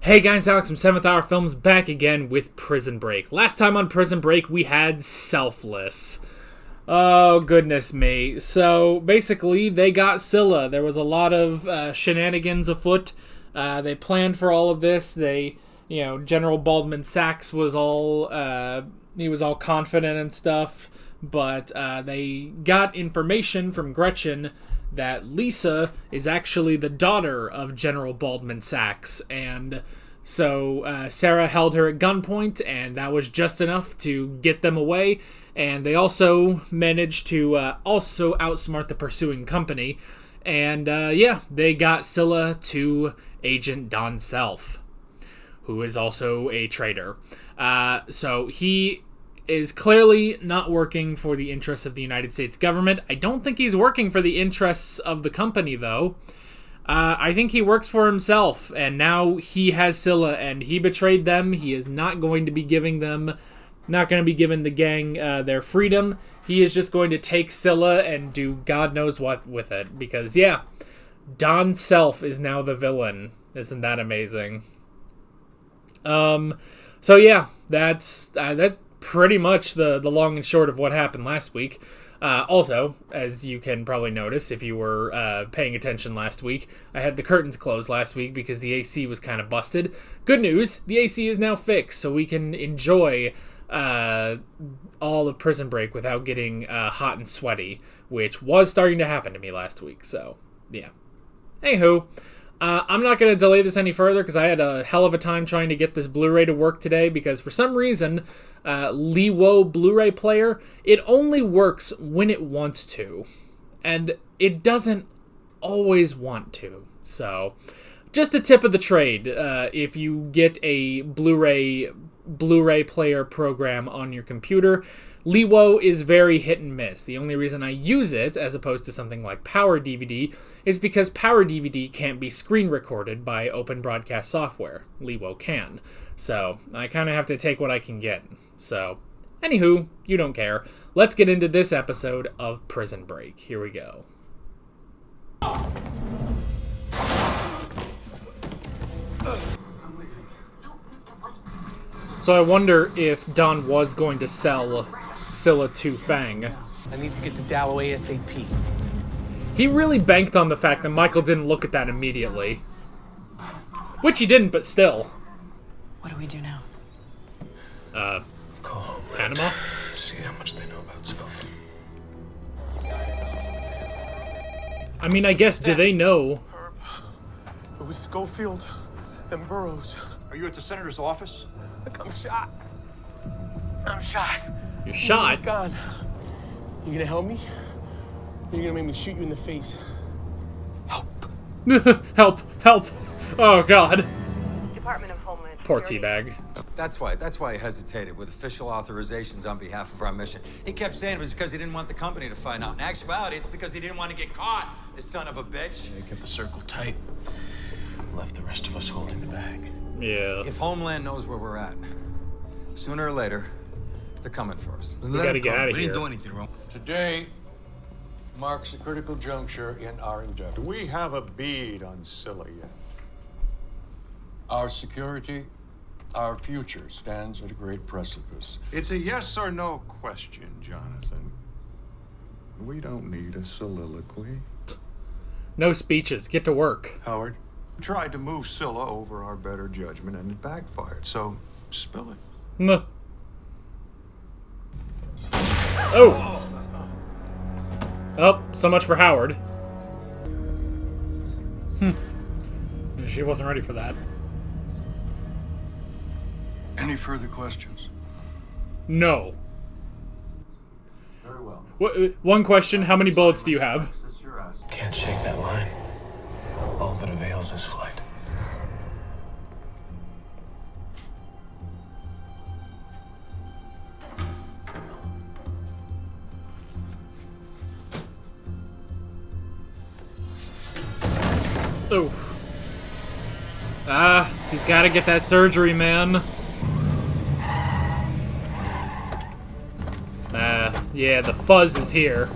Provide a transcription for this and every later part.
Hey guys, Alex from 7th Hour Films back again with Prison Break. Last time on Prison Break we had Selfless. Oh goodness me. So basically they got Scylla. There was a lot of shenanigans afoot. They planned for all of this. General Baldwin Sachs was all, he was all confident and stuff. But they got information from Gretchen that Lisa is actually the daughter of General Baldwin Sachs, and so Sarah held her at gunpoint, and that was just enough to get them away, and they also managed to also outsmart the pursuing company, and they got Scylla to Agent Don Self, who is also a traitor. So he is clearly not working for the interests of the United States government. I don't think he's working for the interests of the company, though. I think he works for himself, and now he has Scylla, and he betrayed them. He is not going to be giving the gang their freedom. He is just going to take Scylla and do God knows what with it, because, Don Self is now the villain. Isn't that amazing? That's pretty much the long and short of what happened last week. Also, as you can probably notice if you were paying attention last week, I had the curtains closed last week because the AC was kind of busted. Good news, the AC is now fixed, so we can enjoy all of Prison Break without getting hot and sweaty, which was starting to happen to me last week, so yeah. Anywho, I'm not going to delay this any further because I had a hell of a time trying to get this Blu-ray to work today because for some reason, Leewo Blu-ray player, it only works when it wants to, and it doesn't always want to. So, just a tip of the trade, if you get a Blu-ray player program on your computer, Leewo is very hit and miss. The only reason I use it, as opposed to something like Power DVD, is because Power DVD can't be screen recorded by open broadcast software. Leewo can. So, I kind of have to take what I can get. So, anywho, you don't care. Let's get into this episode of Prison Break. Here we go. So I wonder if Don was going to sell Scylla to Fang. I need to get to Dow ASAP. He really banked on the fact that Michael didn't look at that immediately. Which he didn't, but still. What do we do now? Call Homeland. Panama? See how much they know about Self. I mean, I guess, do they know? It was Schofield and Burroughs. Are you at the senator's office? Look, I'm shot. You're He's shot? gone. You gonna help me? You're gonna make me shoot you in the face. Help! Help! Oh, God. Department of Homeland Poor Security. Teabag. That's why he hesitated with official authorizations on behalf of our mission. He kept saying it was because he didn't want the company to find out. In actuality, it's because he didn't want to get caught, this son of a bitch. They kept the circle tight. Left the rest of us holding the bag. Yeah. If Homeland knows where we're at, sooner or later, they're coming for us. We gotta get out of We here. didn't do anything wrong. Today marks a critical juncture in our endeavor. Do we have a bead on Scylla yet? Our security, our future stands at a great precipice. It's a yes or no question, Jonathan. We don't need a soliloquy. No speeches. Get to work. Howard? We tried to move Scylla over our better judgment and it backfired, so spill it. Mwah. Oh! Oh, so much for Howard. She wasn't ready for that. Any further questions? No. Very well. One question, how many bullets do you have? Can't shake that line. All that avails is flight. Oh. He's gotta get that surgery, man. Yeah, the fuzz is here.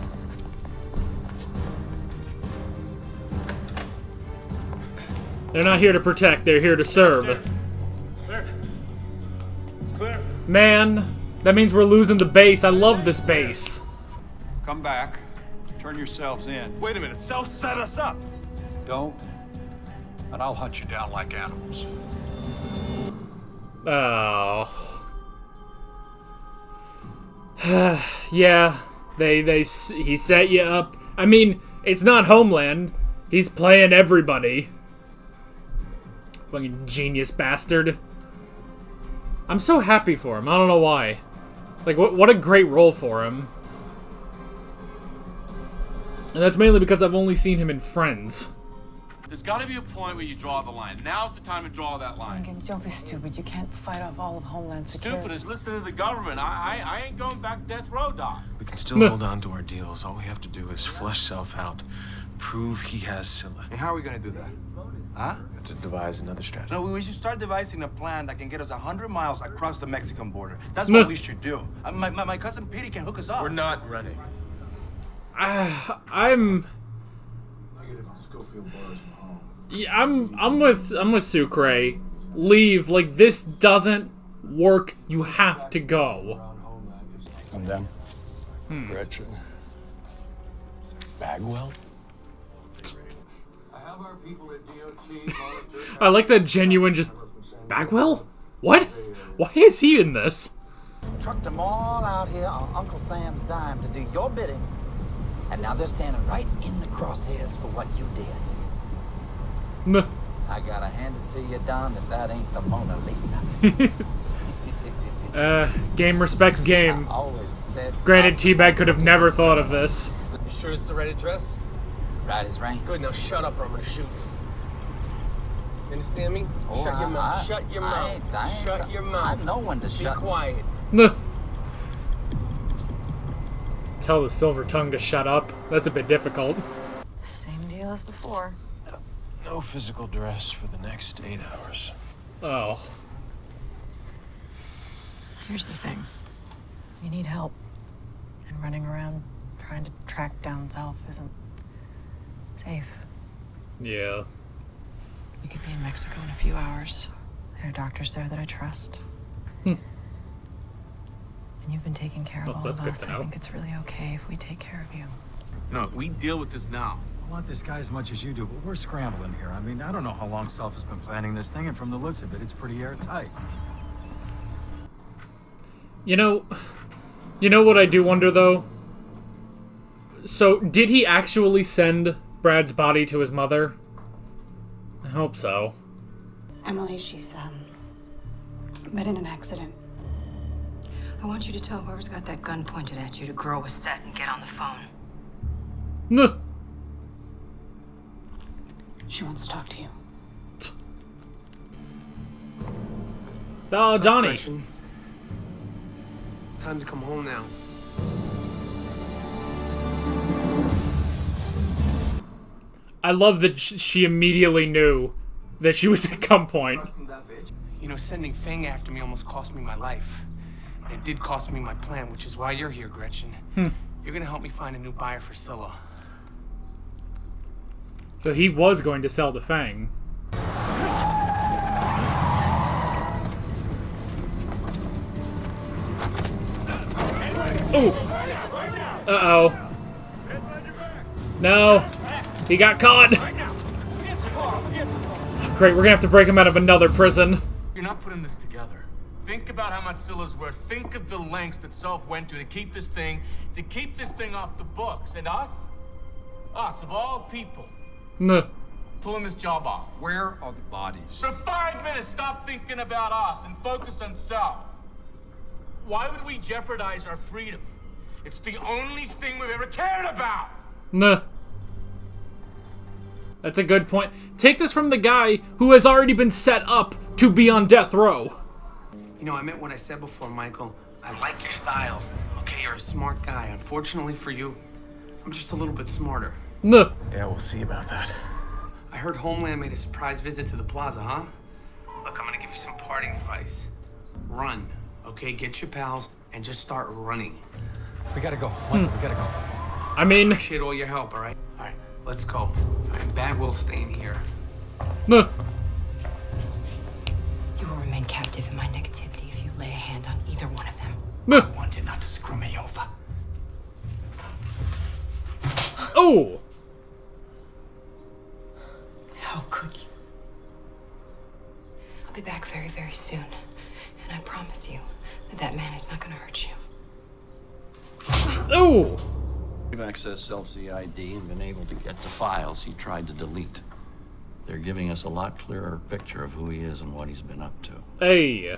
They're not here to protect, they're here to serve. Clear. Man, that means we're losing the base. I love this base. Come back. Turn yourselves in. Wait a minute, Self set us up. Don't, and I'll hunt you down like animals. Oh. Yeah, he set you up. I mean, it's not Homeland. He's playing everybody. Fucking genius bastard. I'm so happy for him. I don't know why. Like, what a great role for him. And that's mainly because I've only seen him in Friends. There's got to be a point where you draw the line. Now's the time to draw that line. Lincoln, don't be stupid. You can't fight off all of Homeland Security. Stupid is listening to the government. I ain't going back death row, Doc. We can still hold on to our deals. All we have to do is flesh Self out, prove he has Scylla. And how are we gonna do that? Huh? We have to devise another strategy. No, we should start devising a plan that can get us 100 miles across the Mexican border. That's what we should do. My cousin Petey can hook us up. We're not running. I'm with Sucre. Leave. Like, this doesn't work. You have to go. And then Gretchen. Bagwell? I like that genuine just... Bagwell? What? Why is he in this? Trucked them all out here on Uncle Sam's dime to do your bidding. And now they're standing right in the crosshairs for what you did. Nuh. I gotta hand it to you, Don, if that ain't the Mona Lisa. Game respects game. I always said... Granted, Teabag could have never thought of this. You sure this is the right address? Right as rain. Good, now shut up or I'm gonna shoot. You understand me? Oh, Shut your mouth. Shut your mouth. Shut your mouth. I know when to shut. Be quiet. Nuh. Tell the silver tongue to shut up. That's a bit difficult. Same deal as before. No physical duress for the next 8 hours. Oh. Here's the thing. You need help. And running around trying to track down Self isn't safe. Yeah. We could be in Mexico in a few hours. There are doctors there that I trust. And you've been taking care of all of us. I think it's really okay if we take care of you. No, we deal with this now. I want this guy as much as you do, but we're scrambling here. I mean, I don't know how long Self has been planning this thing, and from the looks of it, it's pretty airtight. You know what I do wonder, though? So, did he actually send Brad's body to his mother? I hope so. Emily, she's, met in an accident. I want you to tell whoever's got that gun pointed at you to grow a set and get on the phone. Nuh. She wants to talk to you. Oh, Donnie. Gretchen? Time to come home now. I love that she immediately knew that she was at gunpoint. You know, sending Fang after me almost cost me my life. And it did cost me my plan, which is why you're here, Gretchen. You're gonna help me find a new buyer for Scylla. So he was going to sell to Fang. Ooh. Uh-oh. No. He got caught. Great, we're gonna have to break him out of another prison. You're not putting this together. Think about how much Scylla's worth. Think of the lengths that Self went to keep this thing off the books. And us, of all people, Nuh. pulling this job off. Where are the bodies? For 5 minutes, stop thinking about us and focus on Self. Why would we jeopardize our freedom? It's the only thing we've ever cared about. Nuh. That's a good point. Take this from the guy who has already been set up to be on death row. You know, I meant what I said before, Michael. I like your style. Okay, you're a smart guy. Unfortunately for you, I'm just a little bit smarter. Nuh. Yeah, we'll see about that. I heard Homeland made a surprise visit to the plaza, huh? Look, I'm gonna give you some parting advice. Run, okay? Get your pals and just start running. We gotta go. Michael, we gotta go. I mean... Appreciate all your help, all right? All right, let's go. All right, Bagwell's staying here. Nuh. You will remain captive in my negativity if you lay a hand on either one of them. I want you not to screw me over. Oh! How could you? I'll be back very, very soon. And I promise you that that man is not going to hurt you. Oh! We've accessed Self's ID and been able to get the files he tried to delete. They're giving us a lot clearer picture of who he is and what he's been up to. Hey.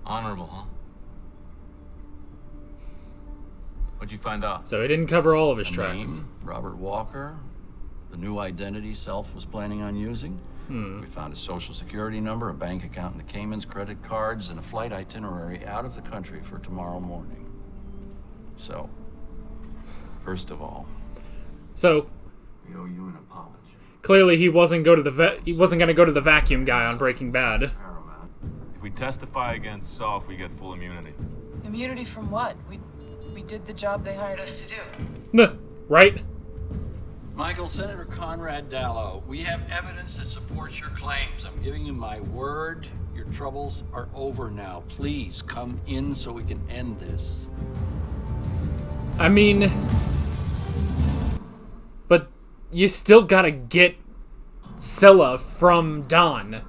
Honorable, huh? What'd you find out? So he didn't cover all of his A tracks. name, Robert Walker. The new identity Self was planning on using. We found a social security number, a bank account in the Caymans, credit cards, and a flight itinerary out of the country for tomorrow morning. So, first of all, So we owe you an apology. clearly he wasn't going to go to the vacuum guy on Breaking Bad. If we testify against Self, we get full immunity. Immunity from what? We did the job they hired us to do. Nah, right? Michael, Senator Conrad Dallow, we have evidence that supports your claims. I'm giving you my word. Your troubles are over now. Please come in so we can end this. I mean, but you still gotta get Scylla from Don.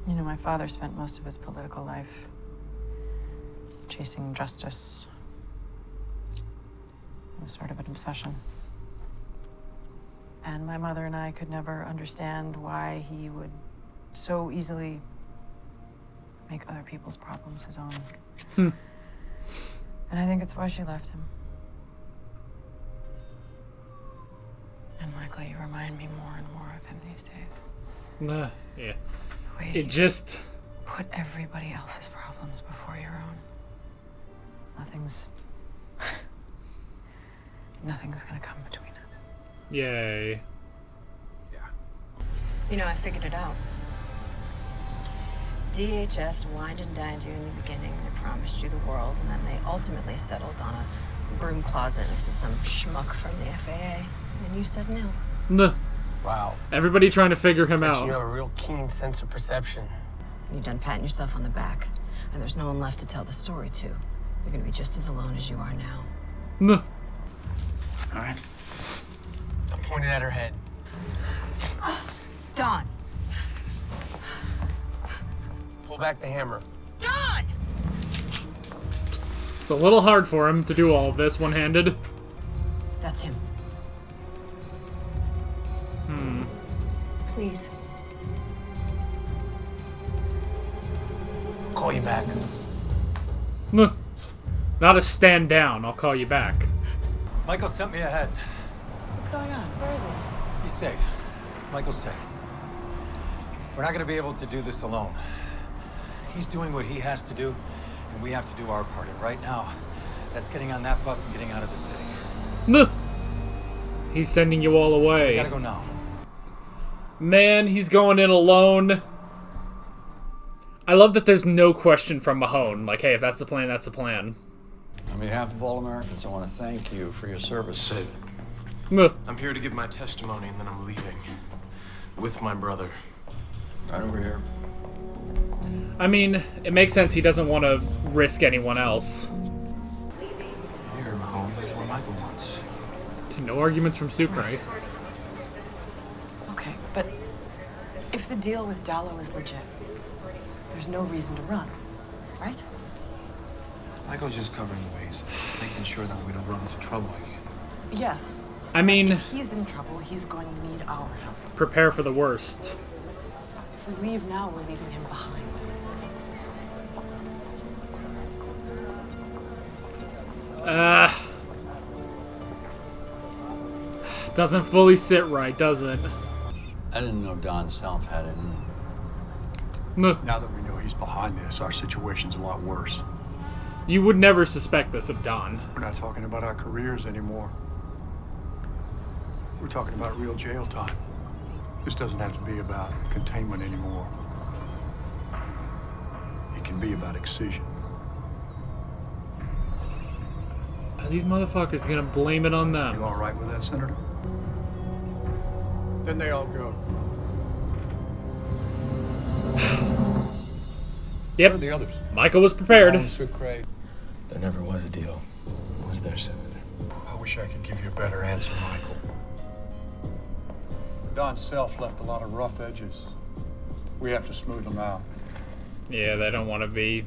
You know, my father spent most of his political life chasing justice. It was sort of an obsession. And my mother and I could never understand why he would so easily make other people's problems his own. And I think it's why she left him. And Michael, you remind me more and more of him these days. Yeah. The way It just... put everybody else's problems before your own. Nothing's gonna come between us. Yay. You know, I figured it out. DHS wined and dined you in the beginning. They promised you the world, and then they ultimately settled on a broom closet next to some schmuck from the FAA. And you said no. Nah. Wow. Everybody trying to figure him You out. have a real keen sense of perception. You've done patting yourself on the back, and there's no one left to tell the story to. You're gonna be just as alone as you are now. Nah. All right. I'm pointing at her head. Dawn! Pull back the hammer. Dawn! It's a little hard for him to do all of this one-handed. That's him. Please. Call you back. Nah. Not a stand down, I'll call you back. Michael sent me ahead. What's going on? Where is he? He's safe. Michael's safe. We're not going to be able to do this alone. He's doing what he has to do, and we have to do our part. And right now, that's getting on that bus and getting out of the city. Nah. He's sending you all away. We gotta go now. Man, he's going in alone. I love that there's no question from Mahone. Like, hey, if that's the plan, that's the plan. On behalf of all Americans, I want to thank you for your service. Sid, Nah. I'm here to give my testimony, and then I'm leaving. With my brother. Right over here. I mean, it makes sense he doesn't want to risk anyone else. Here, Mahone, this is what Michael wants. No arguments from Sucre. Okay, but if the deal with Dallow is legit, there's no reason to run, right? Michael's just covering the bases, making sure that we don't run into trouble again. Yes. I mean, If he's in trouble, he's going to need our help. prepare for the worst. If we leave now, we're leaving him behind. Doesn't fully sit right, does it? I didn't know Don Self had it in him. Nah. Now that we know he's behind this, our situation's a lot worse. You would never suspect this of Don. We're not talking about our careers anymore. We're talking about real jail time. This doesn't have to be about containment anymore. It can be about excision. Are these motherfuckers gonna blame it on them? You all right with that, Senator? Then they all go. Yep. Where are the others? Michael was prepared. Officer Craig. There never was a deal, was there, Senator? I wish I could give you a better answer, Michael. Don Self left a lot of rough edges. We have to smooth them out. Yeah, they don't want to be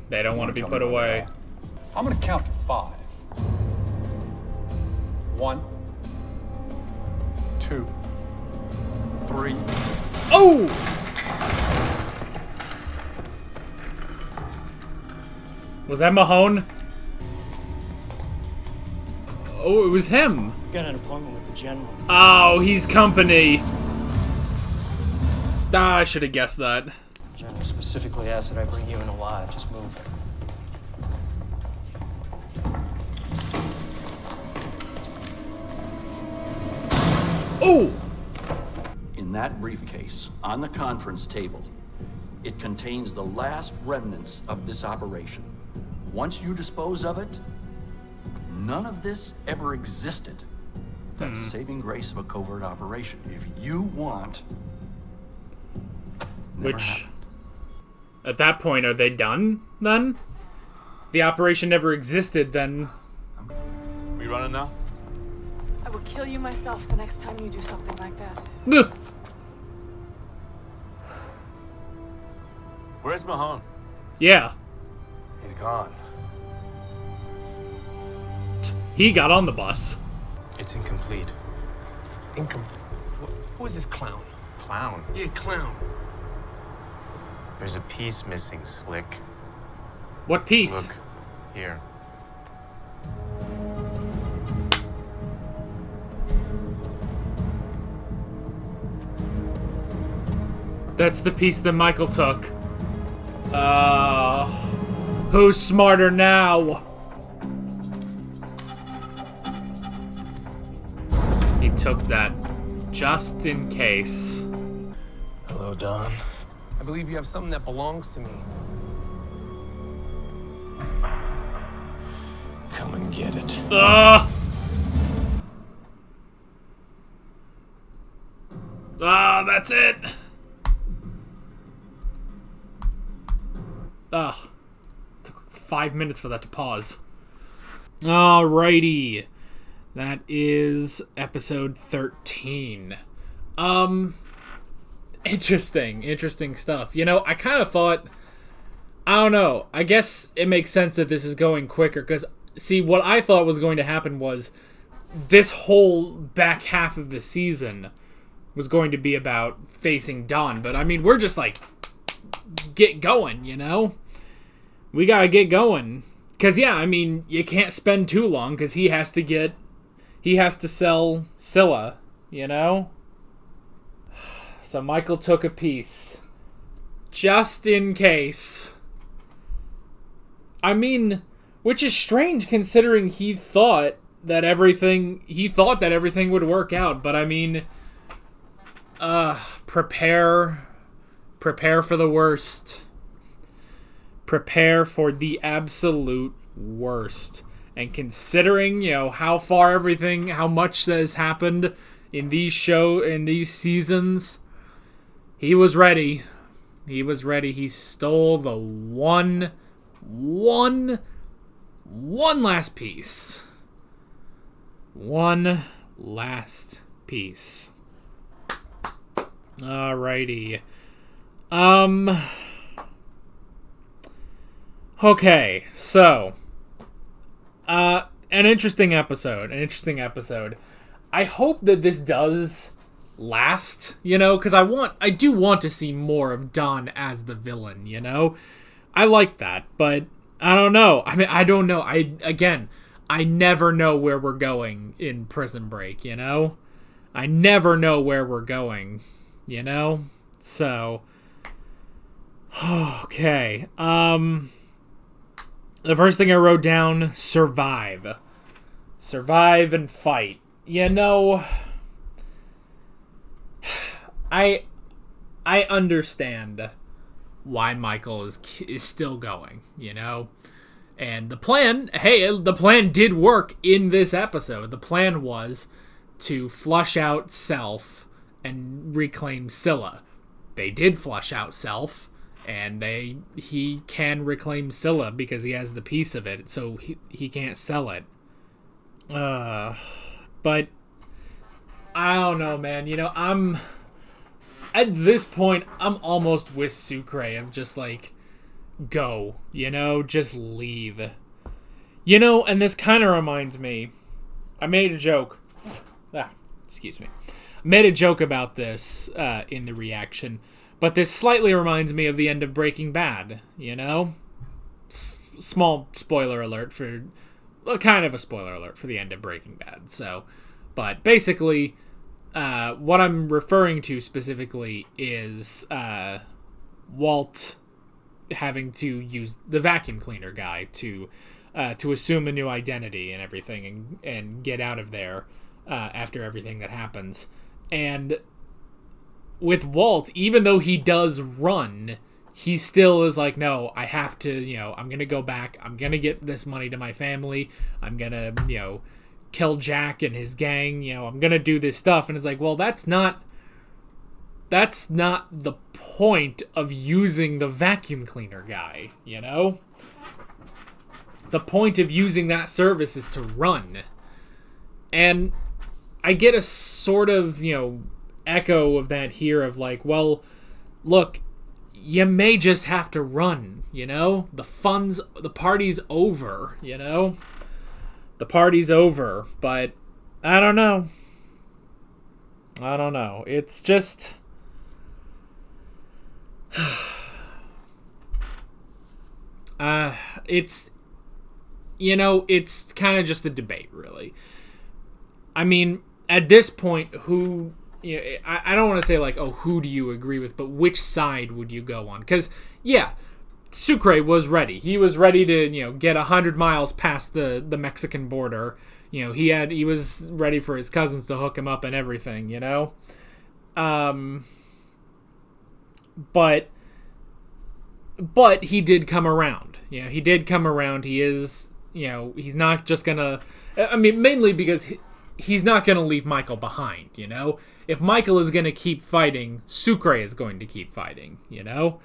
put away. I'm gonna count to 5. 1, 2, 3. Oh! Was that Mahone? Oh, it was him. Got an appointment with the general. Oh, he's company. Ah, I should have guessed that. The general specifically asked that I bring you in alive. Just move. Oh! In that briefcase, on the conference table, it contains the last remnants of this operation. Once you dispose of it, none of this ever existed. That's the saving grace of a covert operation. If you want... Which, at that point, are they done, then? If the operation never existed, then... We running now? I will kill you myself the next time you do something like that. Ugh. Where's Mahone? Yeah. He's gone. He got on the bus. It's incomplete. Who is this clown? Clown. Yeah, clown. There's a piece missing, Slick. What piece? Look, here. That's the piece that Michael took. Who's smarter now? He took that just in case. Hello, Don. I believe you have something that belongs to me. Come and get it. That's it. Took 5 minutes for that to pause. Alrighty. That is episode 13. Interesting stuff. You know, I kind of thought, I don't know, I guess it makes sense that this is going quicker, because, see, what I thought was going to happen was this whole back half of the season was going to be about facing Don, but I mean, we're just like, get going, you know? We gotta get going. Because, yeah, I mean, you can't spend too long, because he has to sell Scylla, you know? So Michael took a piece. Just in case. I mean, which is strange considering he thought that everything would work out, but I mean, prepare for the worst. Prepare for the absolute worst. And considering, you know, how much that has happened in these seasons, he was ready. He was ready. He stole the one last piece. One last piece. Alrighty. Okay, so an interesting episode. I hope that this does last, you know, because I do want to see more of Don as the villain, you know? I like that, but I don't know. I mean, I don't know. I never know where we're going in Prison Break, you know? I never know where we're going, you know? So, okay. The first thing I wrote down, survive. Survive and fight. You know, I understand why Michael is still going, you know? And the plan did work in this episode. The plan was to flush out Self and reclaim Scylla. They did flush out Self, and he can reclaim Scylla because he has the piece of it, so he can't sell it. But I don't know, man. You know, at this point, I'm almost with Sucre of just like, go, you know, just leave. You know, and this kind of reminds me, I made a joke. Excuse me. Made a joke about this in the reaction, but this slightly reminds me of the end of Breaking Bad, you know? Small spoiler alert for, kind of a spoiler alert for the end of Breaking Bad, so, but basically, what I'm referring to specifically is Walt having to use the vacuum cleaner guy to assume a new identity and everything and get out of there after everything that happens. And with Walt, even though he does run, he still is like, no, I have to, you know, I'm going to go back. I'm going to get this money to my family. I'm going to, you know, kill Jack and his gang. You know, I'm going to do this stuff. And it's like, well, that's not the point of using the vacuum cleaner guy, you know? The point of using that service is to run. And I get a sort of, you know, echo of that here of like, well, look, you may just have to run, you know? The party's over, you know? The party's over, but I don't know. It's just... it's, you know, it's kind of just a debate, really. I mean, at this point, who, you know, I don't want to say like, oh, who do you agree with, but which side would you go on? Because, yeah, Sucre was ready. He was ready to, you know, get 100 miles past the Mexican border. You know, he was ready for his cousins to hook him up and everything, you know? But he did come around. You know, he did come around. He is, you know, he's not just gonna... I mean, mainly because he's not gonna leave Michael behind, you know? If Michael is gonna keep fighting, Sucre is going to keep fighting, you know?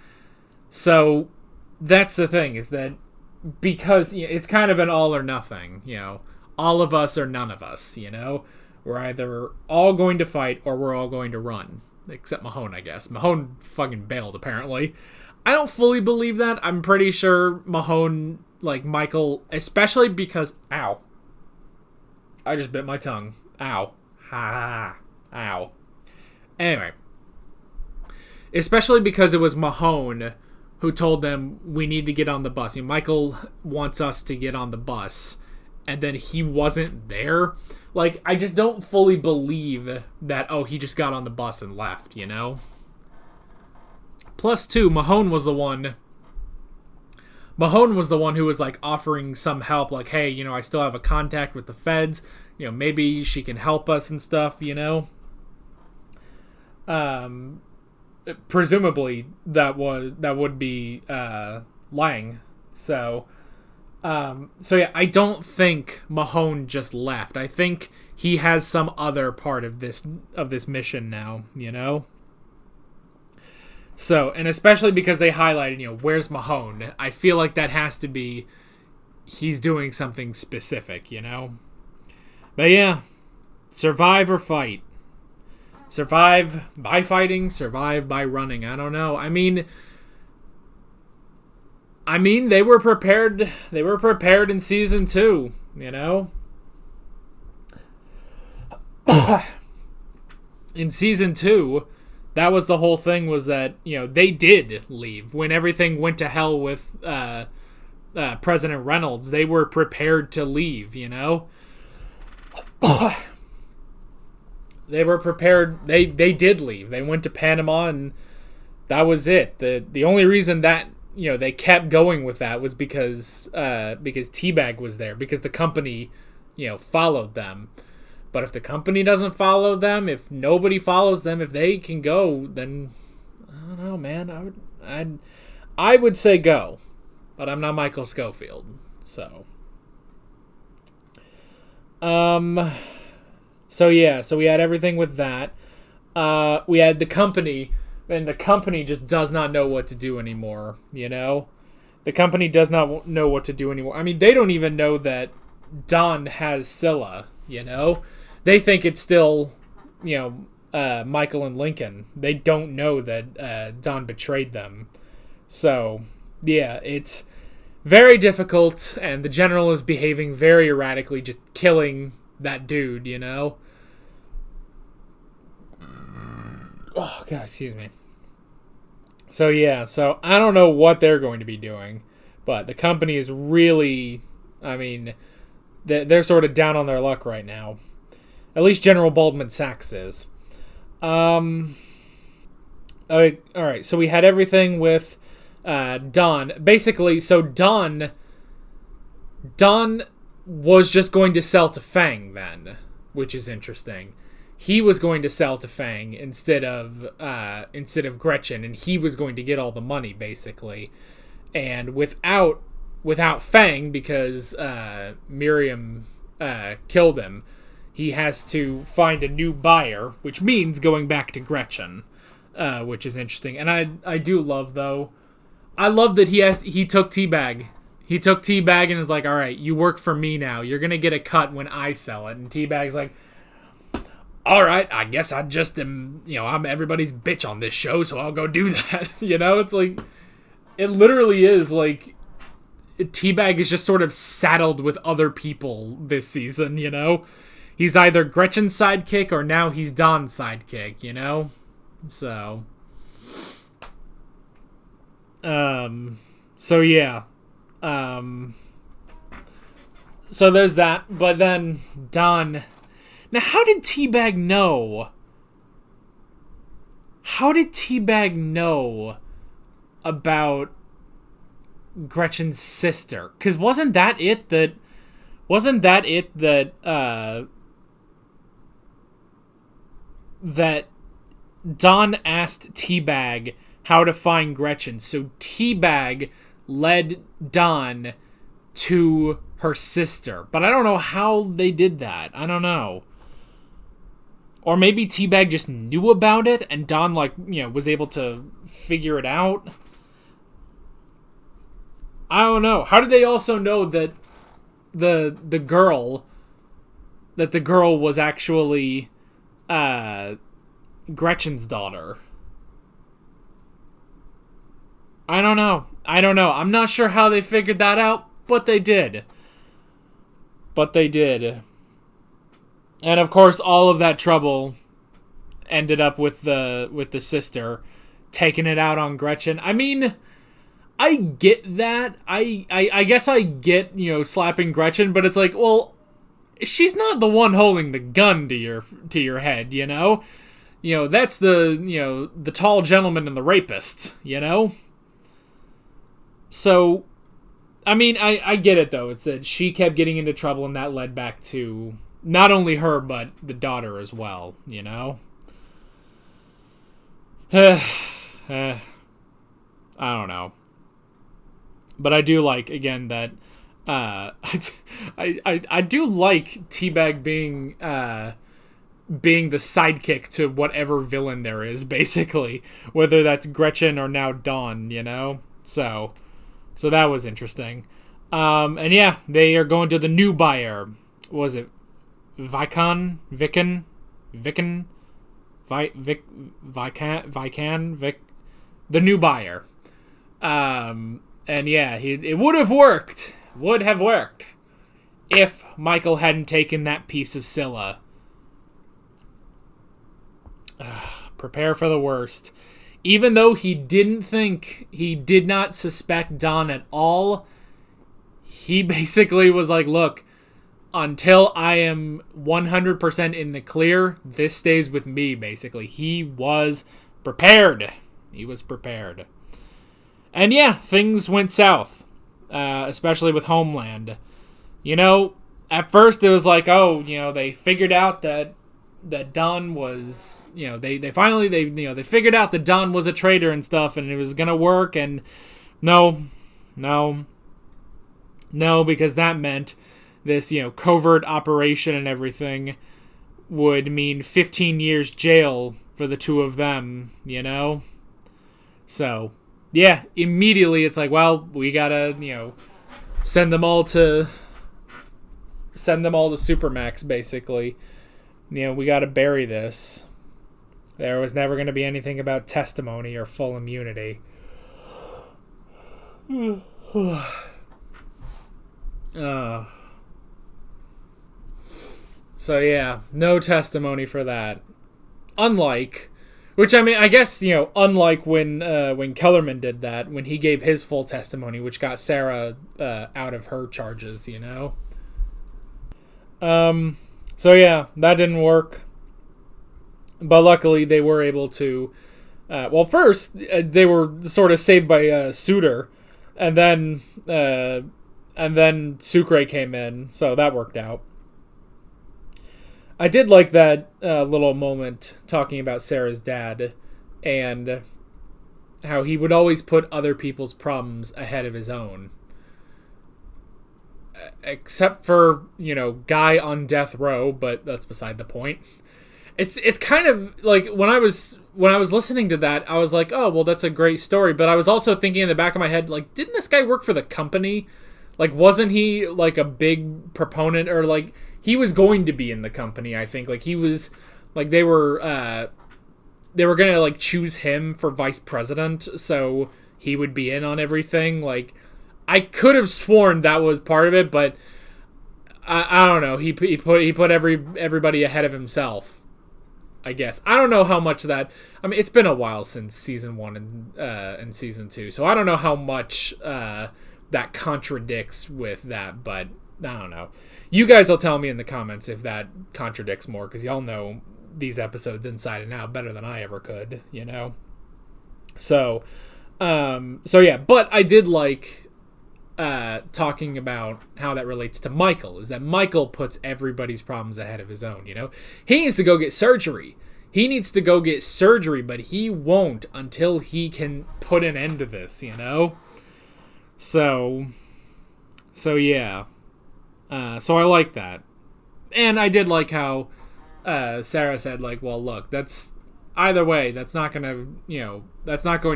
So, that's the thing, is that because, you know, it's kind of an all or nothing, you know? All of us or none of us, you know? We're either all going to fight or we're all going to run. Except Mahone, I guess. Mahone fucking bailed, apparently. I don't fully believe that. I'm pretty sure Mahone, like Michael, especially because... Ow. I just bit my tongue. Ow. Ha. Ow. Anyway. Especially because it was Mahone who told them, we need to get on the bus. You know, Michael wants us to get on the bus. And then he wasn't there. Like, I just don't fully believe that, oh, he just got on the bus and left, you know? Plus, too, Mahone was the one who was, like, offering some help. Like, hey, you know, I still have a contact with the feds. You know, maybe she can help us and stuff, you know? Presumably, that would be Lang. So yeah, I don't think Mahone just left. I think he has some other part of this mission now, you know? So, and especially because they highlighted, you know, where's Mahone? I feel like that has to be he's doing something specific, you know? But yeah, survive or fight. Survive by fighting, survive by running. I don't know. I mean, they were prepared. They were prepared in season 2, you know? In season 2, that was the whole thing, was that, you know, they did leave. When everything went to hell with President Reynolds, they were prepared to leave, you know? They were prepared. They did leave. They went to Panama, and that was it. The only reason that, you know, they kept going with that was because Teabag was there, because the company, you know, followed them. But if the company doesn't follow them, if nobody follows them, if they can go, then I don't know, man. I would say go, but I'm not Michael Scofield, so. So yeah, so we had everything with that. We had the company And the company just does not know what to do anymore, you know? The company does not know what to do anymore. I mean, they don't even know that Don has Scylla, you know? They think it's still, you know, Michael and Lincoln. They don't know that Don betrayed them. So, yeah, it's very difficult, and the general is behaving very erratically, just killing that dude, you know? Oh, God, excuse me. So, yeah, so I don't know what they're going to be doing, but the company is really, I mean, they're sort of down on their luck right now. At least General Baldwin Sachs is. Alright, so we had everything with Don. Basically, so Don was just going to sell to Fang then, which is interesting. He was going to sell to Fang instead of Gretchen, and he was going to get all the money, basically. And without Fang, because Miriam killed him, he has to find a new buyer, which means going back to Gretchen, which is interesting. And I do love, though, I love that he took Teabag. He took Teabag and is like, all right, you work for me now. You're going to get a cut when I sell it. And Teabag's like, all right, I guess I just am, you know, I'm everybody's bitch on this show, so I'll go do that. You know, it's like, it literally is like, Teabag is just sort of saddled with other people this season, you know? He's either Gretchen's sidekick or now he's Don's sidekick, you know? So yeah. So there's that, but then Don... Now, how did Teabag know? How did Teabag know about Gretchen's sister? Because wasn't that it that Don asked Teabag how to find Gretchen? So Teabag led Don to her sister. But I don't know how they did that. I don't know. Or maybe Teabag just knew about it and Don, like, you know, was able to figure it out. I don't know. How did they also know that the girl was actually Gretchen's daughter? I don't know. I'm not sure how they figured that out, but they did. And of course, all of that trouble ended up with the sister taking it out on Gretchen. I mean, I get that. I guess I get, you know, slapping Gretchen, but it's like, well, she's not the one holding the gun to your head, you know? You know, that's the tall gentleman and the rapist, you know? So, I mean, I get it, though. It's that she kept getting into trouble, and that led back to not only her, but the daughter as well, you know? I don't know. But I do like, again, that I do like Teabag being the sidekick to whatever villain there is, basically. Whether that's Gretchen or now Dawn, you know? So that was interesting. And yeah, they are going to the new buyer. What was it? Vican? The new buyer. And yeah, it would have worked. Would have worked. If Michael hadn't taken that piece of Scylla. Prepare for the worst. Even though he did not suspect Don at all, he basically was like, look, until I am 100% in the clear, this stays with me, basically. He was prepared. And yeah, things went south, especially with Homeland. You know, at first it was like, oh, you know, they figured out that Don was, you know, they finally figured out that Don was a traitor and stuff, and it was gonna work. And no, because that meant this, you know, covert operation and everything would mean 15 years jail for the two of them, you know? So, yeah, immediately it's like, well, we gotta, send them all to Supermax, basically. We gotta bury this. There was never going to be anything about testimony or full immunity. So yeah, no testimony for that. Unlike, which I mean, I guess, unlike when Kellerman did that, when he gave his full testimony, which got Sarah out of her charges, So yeah, that didn't work. But luckily, they were able to. Well, first they were sort of saved by Suter, and then Sucre came in, so that worked out. I did like that little moment talking about Sarah's dad, and how he would always put other people's problems ahead of his own. Except for, guy on death row, but that's beside the point. It's kind of like when I was listening to that, I was like, oh, well, that's a great story. But I was also thinking in the back of my head, like, didn't this guy work for the company? Like, wasn't he like a big proponent, or like he was going to be in the company? I think like he was, like they were gonna like choose him for vice president, so he would be in on everything. Like, I could have sworn that was part of it, but I don't know. He put everybody ahead of himself, I guess. I don't know how much of that. I mean, it's been a while since season 1 and season 2, so I don't know how much that contradicts with that. But I don't know. You guys will tell me in the comments if that contradicts more, because y'all know these episodes inside and out better than I ever could. So yeah. But I did like talking about how that relates to Michael, is that Michael puts everybody's problems ahead of his own. He needs to go get surgery. But he won't until he can put an end to this, So yeah. So I like that. And I did like how Sarah said, like, well, look, that's either way, that's not going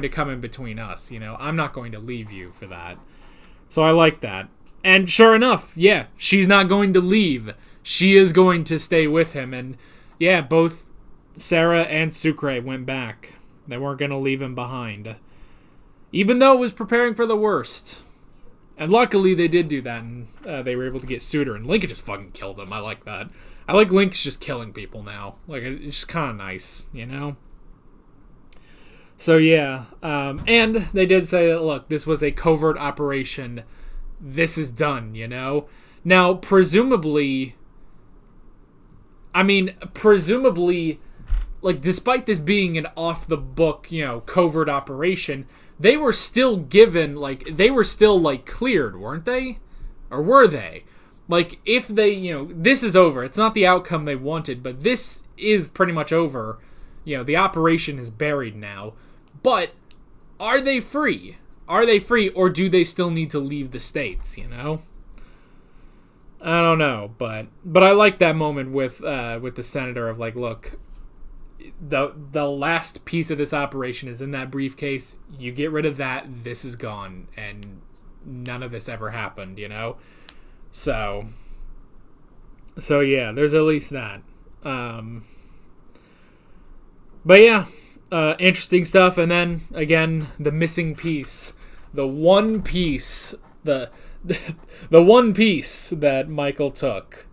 to come in between us. I'm not going to leave you for that. So I like that. And sure enough, yeah, she's not going to leave. She is going to stay with him. And yeah, both Sarah and Sucre went back. They weren't going to leave him behind. Even though it was preparing for the worst. And luckily they did do that, and they were able to get Suter. And Lincoln just fucking killed him. I like that. I like Link's just killing people now. Like, it's just kind of nice, So yeah, and they did say that, look, this was a covert operation. This is done, Now, presumably, like, despite this being an off-the-book, covert operation, they were still given, like, cleared, weren't they? Or were they? Like, if they, this is over. It's not the outcome they wanted, but this is pretty much over. The operation is buried now. But are they free? Or do they still need to leave the States, I don't know, but I like that moment with the senator of, like, look, the last piece of this operation is in that briefcase. You get rid of that, this is gone, and none of this ever happened, So yeah, there's at least that. But yeah. Interesting stuff. And then again, the missing piece, the one piece that Michael took,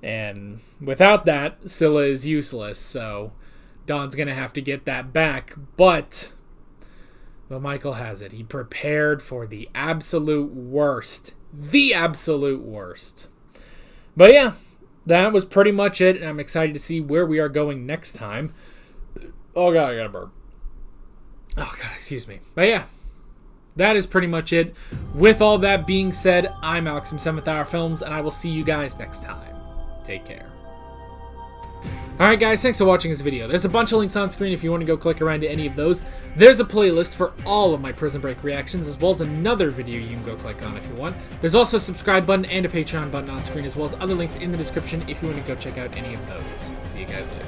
and without that, Scylla is useless. So Don's gonna have to get that back. But Michael has it. He prepared for the absolute worst. But yeah, that was pretty much it. And I'm excited to see where we are going next time. Oh god, I got a burp. Oh god, excuse me. But yeah, that is pretty much it. With all that being said, I'm Alex from 7th Hour Films, and I will see you guys next time. Take care. Alright guys, thanks for watching this video. There's a bunch of links on screen if you want to go click around to any of those. There's a playlist for all of my Prison Break reactions, as well as another video you can go click on if you want. There's also a subscribe button and a Patreon button on screen, as well as other links in the description if you want to go check out any of those. See you guys later.